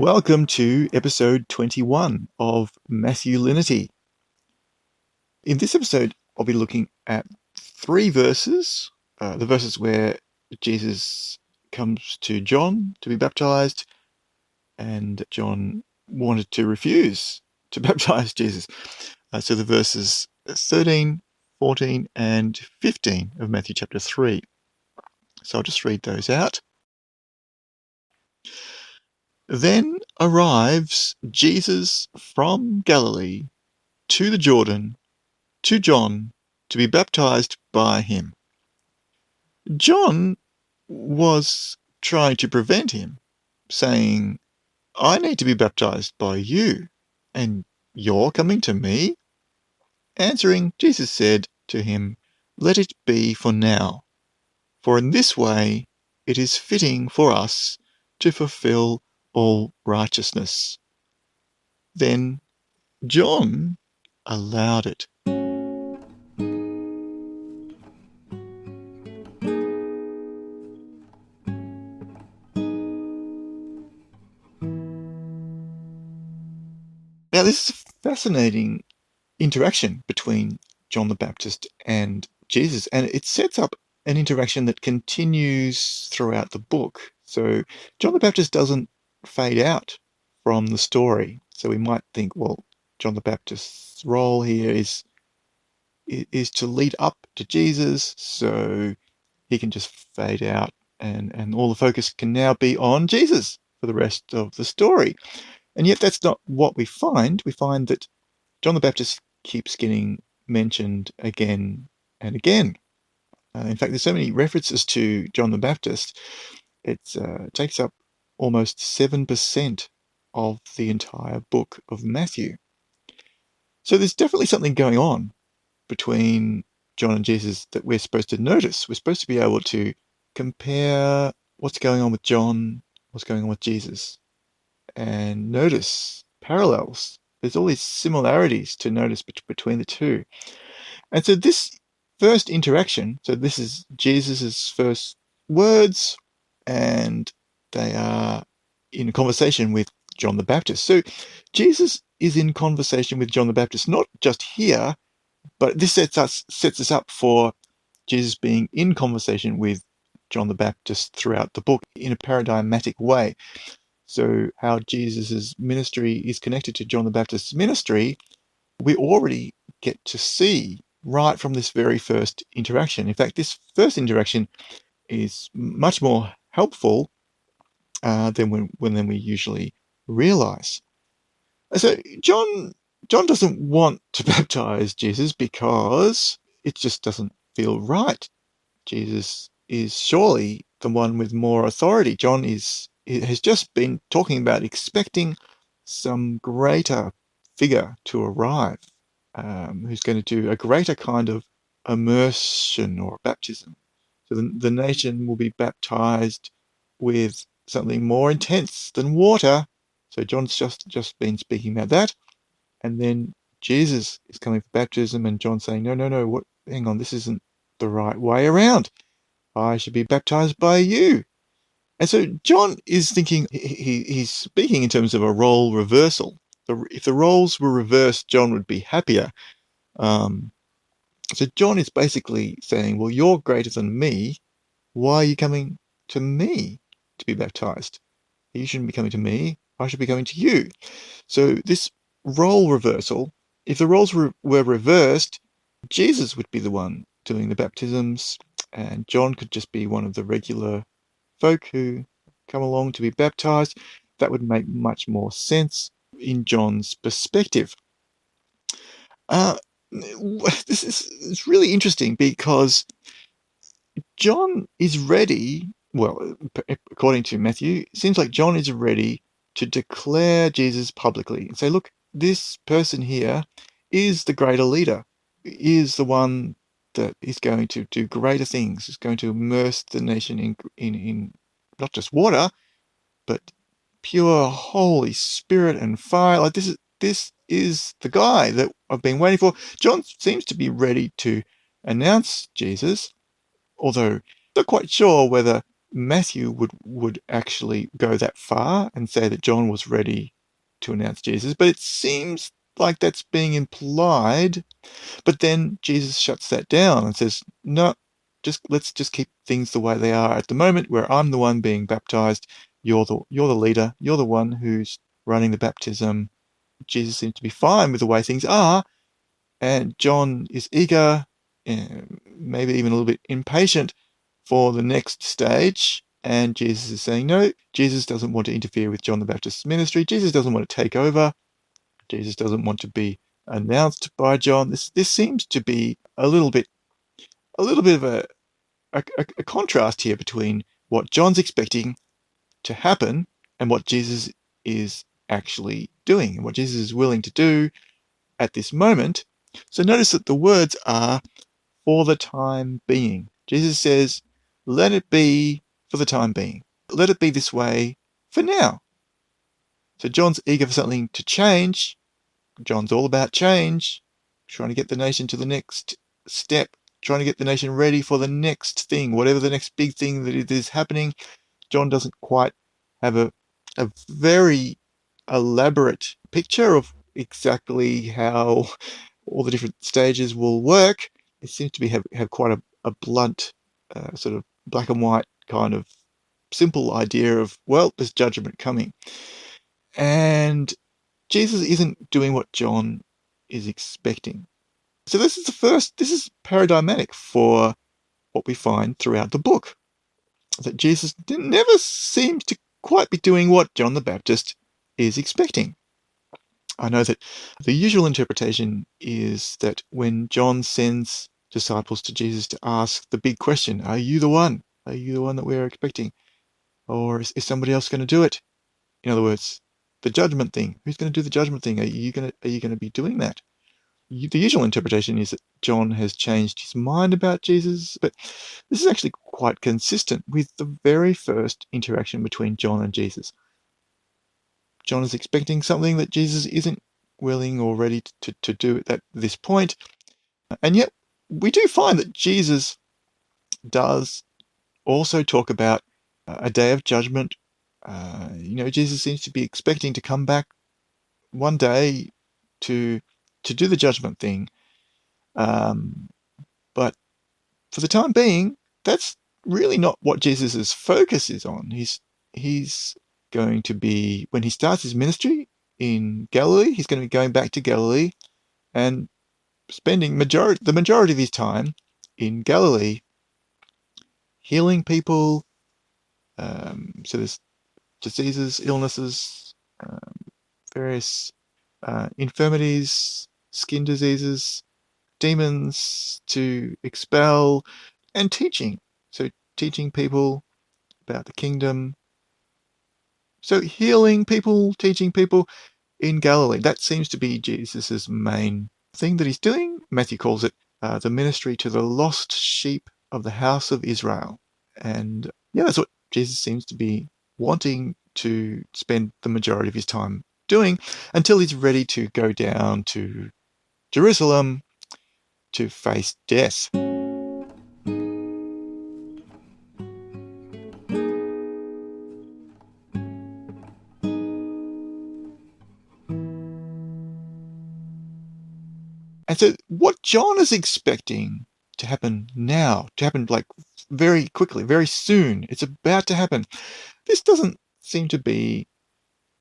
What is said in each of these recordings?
Welcome to episode 21 of Masculinity. In this episode, I'll be looking at three verses, the verses where Jesus comes to John to be baptized, and John wanted to refuse to baptize Jesus. So the verses 13, 14, and 15 of Matthew chapter 3. So I'll just read those out. Then arrives Jesus from Galilee to the Jordan, to John, to be baptized by him. John was trying to prevent him, saying, I need to be baptized by you, and you're coming to me? Answering, Jesus said to him, Let it be for now, for in this way it is fitting for us to fulfill all righteousness. Then John allowed it. Now, this is a fascinating interaction between John the Baptist and Jesus, and it sets up an interaction that continues throughout the book. So John the Baptist doesn't fade out from the story. So we might think, well, John the Baptist's role here is to lead up to Jesus, so he can just fade out and all the focus can now be on Jesus for the rest of the story. And yet that's not what we find. We find that John the Baptist keeps getting mentioned again and again. In fact, there's so many references to John the Baptist, it takes up almost 7% of the entire book of Matthew. So there's definitely something going on between John and Jesus that we're supposed to notice. We're supposed to be able to compare what's going on with John, what's going on with Jesus, and notice parallels. There's all these similarities to notice between the two. And so this first interaction, so this is Jesus's first words, and they are in a conversation with John the Baptist. So Jesus is in conversation with John the Baptist, not just here, but this sets us up for Jesus being in conversation with John the Baptist throughout the book in a paradigmatic way. So how Jesus' ministry is connected to John the Baptist's ministry, we already get to see right from this very first interaction. In fact, this first interaction is much more helpful than we usually realize. So John doesn't want to baptize Jesus because it just doesn't feel right. Jesus is surely the one with more authority. John has just been talking about expecting some greater figure to arrive, who's going to do a greater kind of immersion or baptism. So the nation will be baptized with something more intense than water. So John's just been speaking about that. And then Jesus is coming for baptism, and John's saying, no, hang on, this isn't the right way around. I should be baptized by you. And so John is thinking, he's speaking in terms of a role reversal. If the roles were reversed, John would be happier. So John is basically saying, well, you're greater than me. Why are you coming to me to be baptized? You shouldn't be coming to me. I should be coming to you. So this role reversal, if the roles were reversed, Jesus would be the one doing the baptisms, and John could just be one of the regular folk who come along to be baptized. That would make much more sense in John's perspective. This is really interesting because John is ready, well, according to Matthew, it seems like John is ready to declare Jesus publicly and say, look, this person here is the greater leader, is the one that is going to do greater things, is going to immerse the nation in not just water, but pure Holy Spirit and fire. Like this is the guy that I've been waiting for. John seems to be ready to announce Jesus, although not quite sure whether Matthew would actually go that far and say that John was ready to announce Jesus, but it seems like that's being implied. But then Jesus shuts that down and says, "No, let's just keep things the way they are at the moment, where I'm the one being baptized. You're the leader. You're the one who's running the baptism." Jesus seems to be fine with the way things are, and John is eager, maybe even a little bit impatient for the next stage. And Jesus is saying, no, Jesus doesn't want to interfere with John the Baptist's ministry. Jesus doesn't want to take over. Jesus doesn't want to be announced by John. This seems to be a little bit of a contrast here between what John's expecting to happen and what Jesus is actually doing, and what Jesus is willing to do at this moment. So notice that the words are "for the time being." Jesus says, let it be for the time being. Let it be this way for now. So John's eager for something to change. John's all about change, trying to get the nation to the next step, trying to get the nation ready for the next thing, whatever the next big thing that it is happening. John doesn't quite have a very elaborate picture of exactly how all the different stages will work. It seems to be have quite a blunt, sort of black and white kind of simple idea of, well, there's judgment coming. And Jesus isn't doing what John is expecting. So this is paradigmatic for what we find throughout the book, that Jesus never seems to quite be doing what John the Baptist is expecting. I know that the usual interpretation is that when John sends disciples to Jesus to ask the big question, are you the one? Are you the one that we're expecting? Or is somebody else going to do it? In other words, the judgment thing. Who's going to do the judgment thing? Are you going to be doing that? The usual interpretation is that John has changed his mind about Jesus, but this is actually quite consistent with the very first interaction between John and Jesus. John is expecting something that Jesus isn't willing or ready to do at this point. And yet we do find that Jesus does also talk about a day of judgment. Jesus seems to be expecting to come back one day to do the judgment thing. But for the time being, that's really not what Jesus's focus is on. He's going to be, when he starts his ministry in Galilee, he's going to be going back to Galilee and spending the majority of his time in Galilee healing people. So there's diseases, illnesses, various infirmities, skin diseases, demons to expel, and teaching. So teaching people about the kingdom. So healing people, teaching people in Galilee. That seems to be Jesus's main thing that he's doing. Matthew calls it the ministry to the lost sheep of the house of Israel. And yeah, that's what Jesus seems to be wanting to spend the majority of his time doing until he's ready to go down to Jerusalem to face death. And so what John is expecting to happen now, to happen like very quickly, very soon, it's about to happen. This doesn't seem to be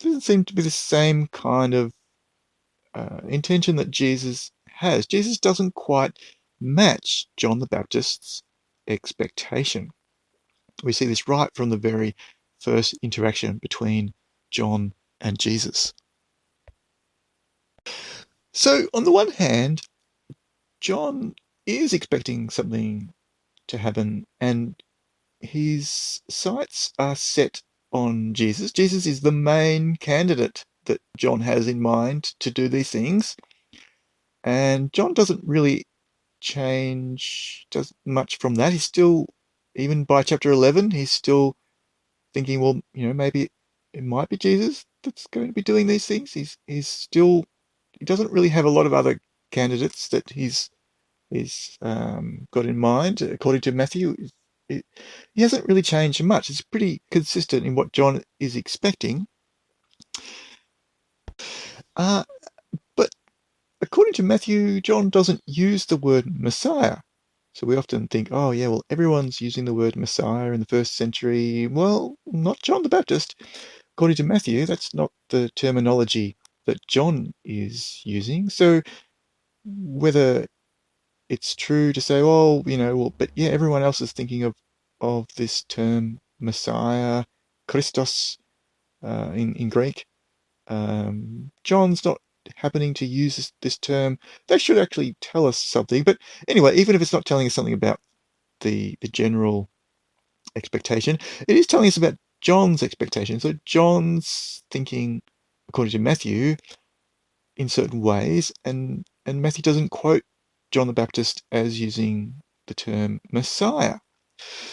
the same kind of intention that Jesus has. Jesus doesn't quite match John the Baptist's expectation. We see this right from the very first interaction between John and Jesus. So on the one hand, John is expecting something to happen, and his sights are set on Jesus. Jesus is the main candidate that John has in mind to do these things. And John doesn't really does much from that. He's still, even by chapter 11, he's still thinking, well, maybe it might be Jesus that's going to be doing these things. He doesn't really have a lot of other candidates that he's got in mind, according to Matthew. he hasn't really changed much. It's pretty consistent in what John is expecting. But according to Matthew, John doesn't use the word Messiah. So we often think, oh, yeah, well, everyone's using the word Messiah in the first century. Well, not John the Baptist. According to Matthew, that's not the terminology that John is using. So whether it's true to say, oh, well, but yeah, everyone else is thinking of this term Messiah, Christos, in Greek. John's not happening to use this term. That should actually tell us something. But anyway, even if it's not telling us something about the general expectation, it is telling us about John's expectation. So John's thinking, according to Matthew, in certain ways, and Matthew doesn't quote John the Baptist as using the term Messiah.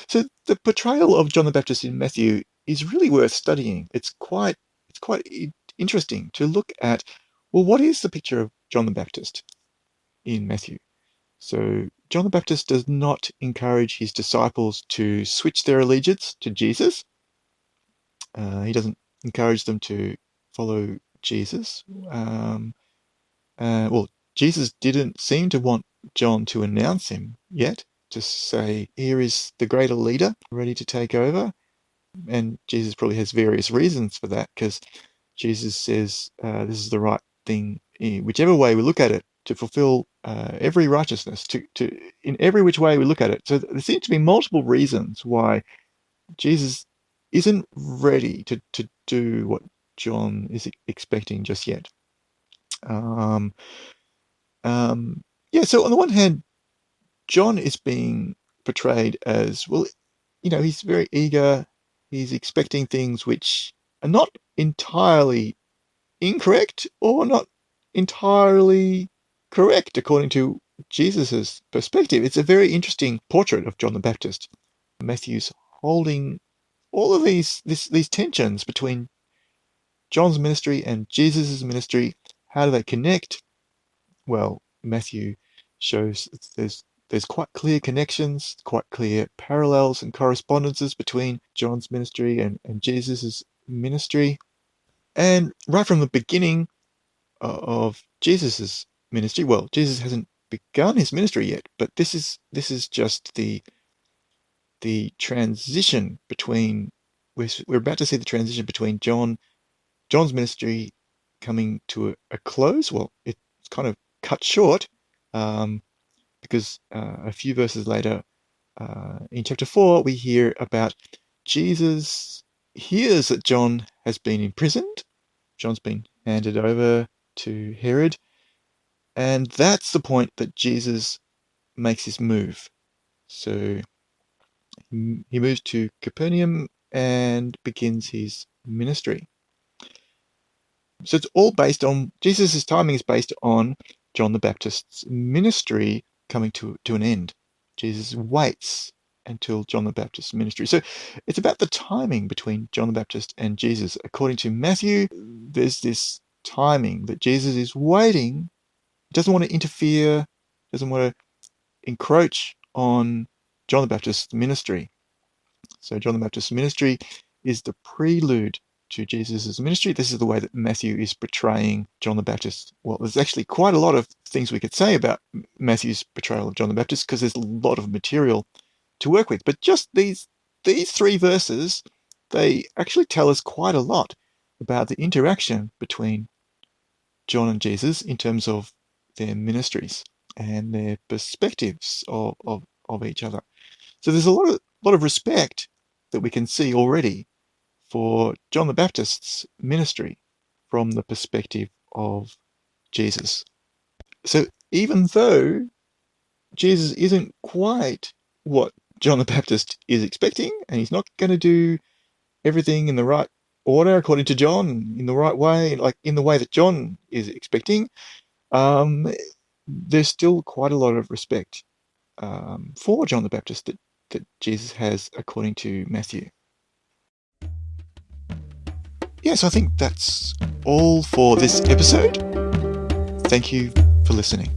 So the portrayal of John the Baptist in Matthew is really worth studying. It's quite interesting to look at, well, what is the picture of John the Baptist in Matthew? So John the Baptist does not encourage his disciples to switch their allegiance to Jesus. He doesn't encourage them to follow Jesus. Well, Jesus didn't seem to want John to announce him yet, to say, here is the greater leader ready to take over. And Jesus probably has various reasons for that, because Jesus says this is the right thing, whichever way we look at it, to fulfill every righteousness, to in every which way we look at it. So there seem to be multiple reasons why Jesus isn't ready to do what John is expecting just yet. Yeah, so on the one hand, John is being portrayed as, well, he's very eager. He's expecting things which are not entirely incorrect or not entirely correct according to Jesus's perspective. It's a very interesting portrait of John the Baptist. Matthew's holding all of these tensions between John's ministry and Jesus's ministry. How do they connect? Well, Matthew shows there's quite clear connections, quite clear parallels and correspondences between John's ministry and Jesus's ministry. And right from the beginning of Jesus's ministry, well, Jesus hasn't begun his ministry yet, but this is just the transition between, we're about to see the transition between John's ministry coming to a close. Well, it's kind of cut short, because a few verses later, in chapter 4, we hear about Jesus hears that John has been imprisoned. John's been handed over to Herod, and that's the point that Jesus makes his move. So he moves to Capernaum and begins his ministry. So it's all based on, Jesus' timing is based on John the Baptist's ministry coming to an end. Jesus waits until John the Baptist's ministry. So it's about the timing between John the Baptist and Jesus. According to Matthew, there's this timing that Jesus is waiting. He doesn't want to interfere, doesn't want to encroach on John the Baptist's ministry. So John the Baptist's ministry is the prelude to Jesus' ministry. This is the way that Matthew is portraying John the Baptist. Well, there's actually quite a lot of things we could say about Matthew's portrayal of John the Baptist, because there's a lot of material to work with. But just these 3 verses, they actually tell us quite a lot about the interaction between John and Jesus in terms of their ministries and their perspectives of each other. So there's a lot of respect that we can see already for John the Baptist's ministry from the perspective of Jesus. So even though Jesus isn't quite what John the Baptist is expecting, and he's not going to do everything in the right order according to John, in the right way, like in the way that John is expecting, there's still quite a lot of respect for John the Baptist that Jesus has according to Matthew. Yeah, so I think that's all for this episode. Thank you for listening.